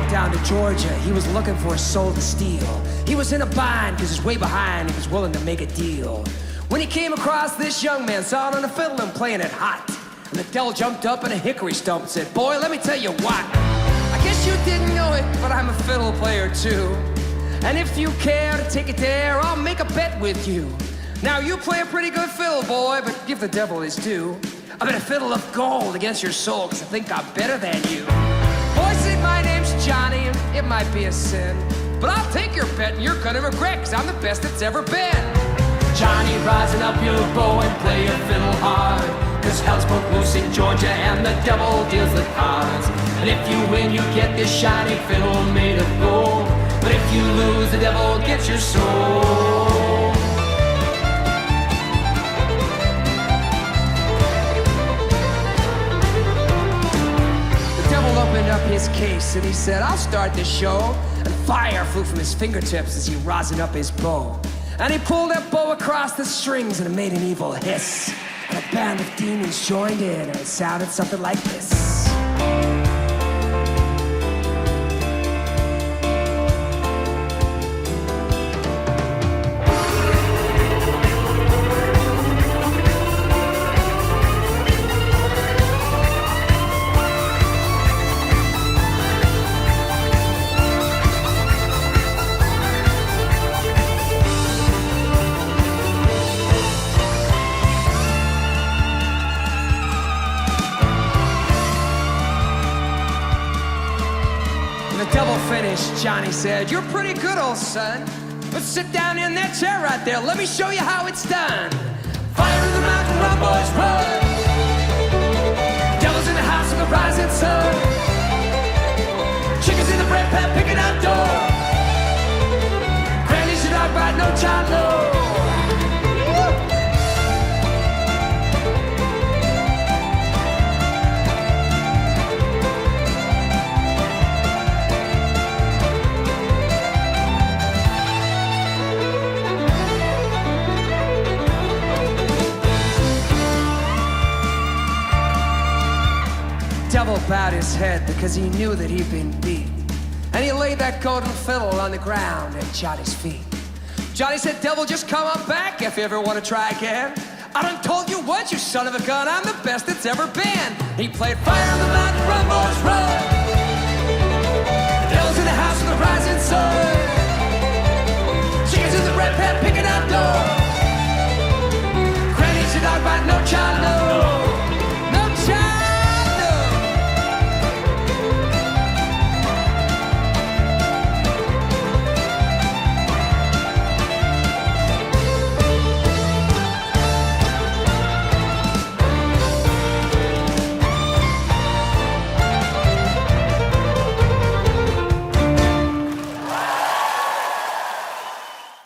drove down to Georgia. He was looking for a soul to steal. He was in a bind, cause he's way behind. He was willing to make a deal. When he came across this young man, saw it on a fiddle and playing it hot. And the devil jumped up in a hickory stump and said, boy, let me tell you what. I guess you didn't know it, but I'm a fiddle player too. And if you care to take it there, I'll make a bet with you. Now you play a pretty good fiddle, boy, but give the devil his due. I bet a fiddle of gold against your soul, cause I think I'm better than you. Boy, say my name's Johnny, and it might be a sin, but I'll take your bet and you're gonna regret, cause I'm the best that's ever been. Johnny, rising up your bow and play your fiddle hard, cause hell's broke loose in Georgia and the devil deals the cards. And if you win, you get this shiny fiddle made of gold, but if you lose, the devil gets your soul. The devil opened up his case and he said, I'll start the show. And fire flew from his fingertips as he rosined up his bow. And he pulled that bow across the strings and it made an evil hiss. And a band of demons joined in and it sounded something like this. The devil finished, Johnny said, you're pretty good, old son, but sit down in that chair right there, let me show you how it's done. Fire in the mountain, run, boys, run. Devil's in the house of the rising sun. Chickens in the bread pan, picking out dough. Granny's your dog bite, no child, no. Devil bowed his head because he knew that he'd been beat. And he laid that golden fiddle on the ground at Johnny's feet. Johnny said, devil, just come on back if you ever want to try again. I done told you once, you son of a gun, I'm the best that's ever been. He played fire on the mountain, run, boys, run.